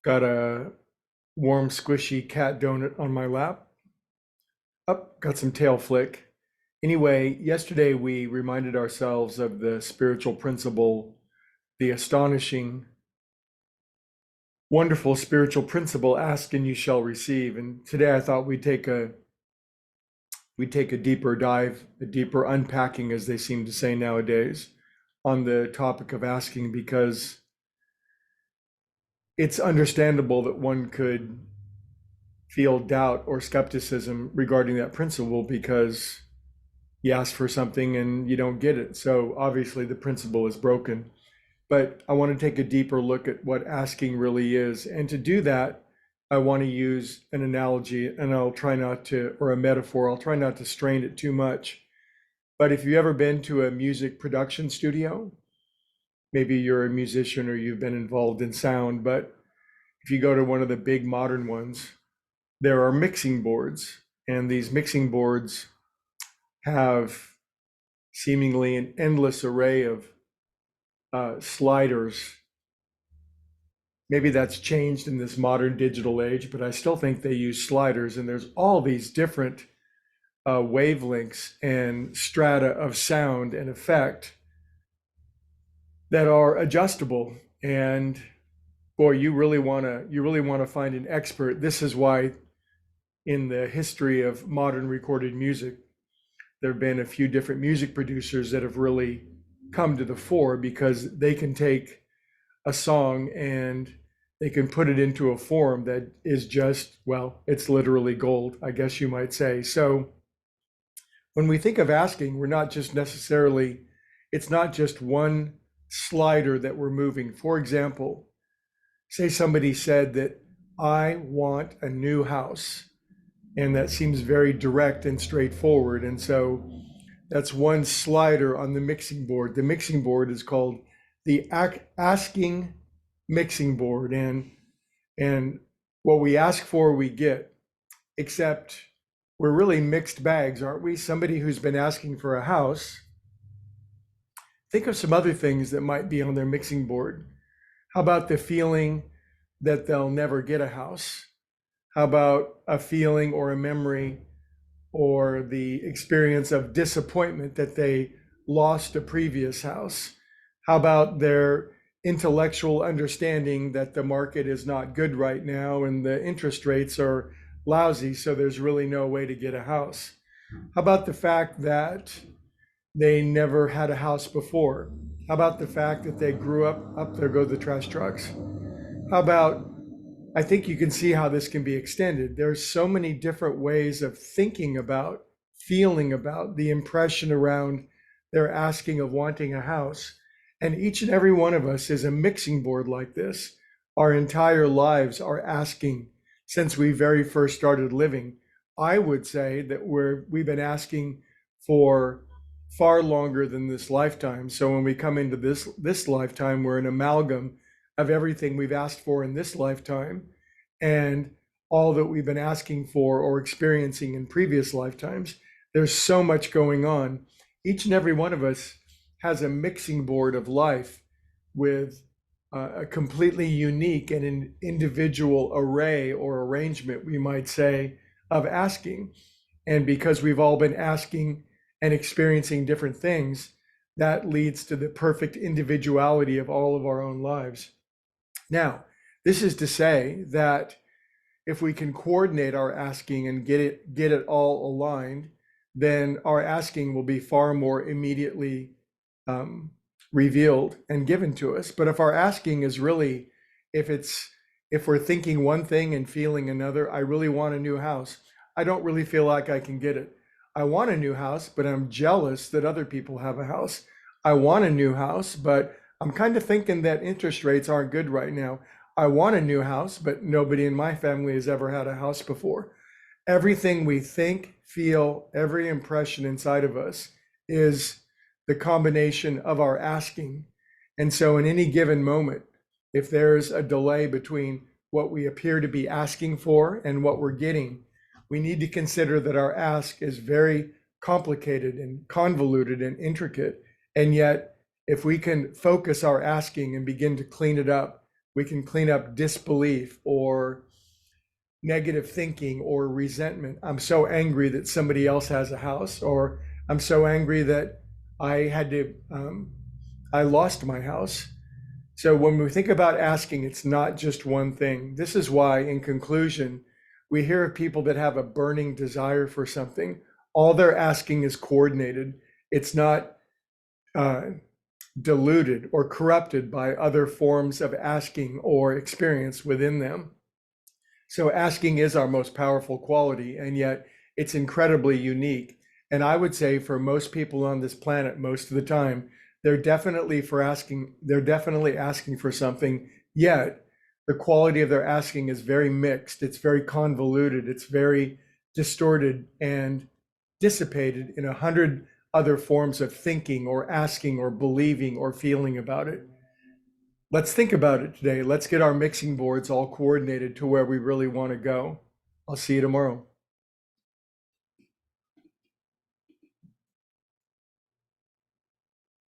Got a warm, squishy cat donut on my lap. Up, got some tail flick. Anyway, yesterday we reminded ourselves of the spiritual principle, the astonishing, wonderful spiritual principle, ask and you shall receive. And today I thought we'd take a deeper dive, a deeper unpacking, as they seem to say nowadays, on the topic of asking, because it's understandable that one could feel doubt or skepticism regarding that principle because you ask for something and you don't get it. So obviously the principle is broken. But I want to take a deeper look at what asking really is. And to do that, I want to use an analogy, and I'll try not to, or a metaphor, I'll try not to strain it too much. But if you've ever been to a music production studio, maybe you're a musician or you've been involved in sound, but if you go to one of the big modern ones, there are mixing boards, and these mixing boards have seemingly an endless array of sliders. Maybe that's changed in this modern digital age, but I still think they use sliders, and there's all these different wavelengths and strata of sound and effect that are adjustable. And boy, you really want to find an expert. This is why in the history of modern recorded music, there have been a few different music producers that have really come to the fore, because they can take a song and they can put it into a form that is just, well, it's literally gold, I guess you might say. So when we think of asking, we're not just necessarily, it's not just one slider that we're moving. For example, say somebody said that I want a new house, and that seems very direct and straightforward. And so that's one slider on the mixing board. The mixing board is called the asking mixing board. And what we ask for, we get, except we're really mixed bags, aren't we? Somebody who's been asking for a house, think of some other things that might be on their mixing board. How about the feeling that they'll never get a house? How about a feeling or a memory or the experience of disappointment that they lost a previous house? How about their intellectual understanding that the market is not good right now and the interest rates are lousy, so there's really no way to get a house? How about the fact that they never had a house before? How about the fact that they grew up there go the trash trucks? How about, I think you can see how this can be extended. There's so many different ways of thinking about, feeling about the impression around their asking of wanting a house. And each and every one of us is a mixing board like this. Our entire lives are asking since we very first started living. I would say that we've been asking for far longer than this lifetime. So when we come into this lifetime, we're an amalgam of everything we've asked for in this lifetime and all that we've been asking for or experiencing in previous lifetimes. There's so much going on. Each and every one of us has a mixing board of life with a completely unique and an individual array or arrangement, we might say, of asking. And because we've all been asking and experiencing different things, that leads to the perfect individuality of all of our own lives. Now, this is to say that if we can coordinate our asking and get it all aligned, then our asking will be far more immediately revealed and given to us. But if our asking is really, if we're thinking one thing and feeling another, I really want a new house, I don't really feel like I can get it. I want a new house, but I'm jealous that other people have a house. I want a new house, but I'm kind of thinking that interest rates aren't good right now. I want a new house, but nobody in my family has ever had a house before. Everything we think, feel, every impression inside of us is the combination of our asking. And so in any given moment, if there's a delay between what we appear to be asking for and what we're getting, we need to consider that our ask is very complicated and convoluted and intricate. And yet, if we can focus our asking and begin to clean it up, We can clean up disbelief or negative thinking or resentment. I'm so angry that somebody else has a house, or I'm so angry that I lost my house. So when we think about asking, it's not just one thing. This is why, in conclusion, we hear of people that have a burning desire for something. All they're asking is coordinated. It's not uh, diluted or corrupted by other forms of asking or experience within them. So asking is our most powerful quality, and yet it's incredibly unique. And I would say for most people on this planet, most of the time, they're definitely asking for something, yet the quality of their asking is very mixed. It's very convoluted. It's very distorted and dissipated in 100 other forms of thinking or asking or believing or feeling about it. Let's think about it today. Let's get our mixing boards all coordinated to where we really want to go. I'll see you tomorrow.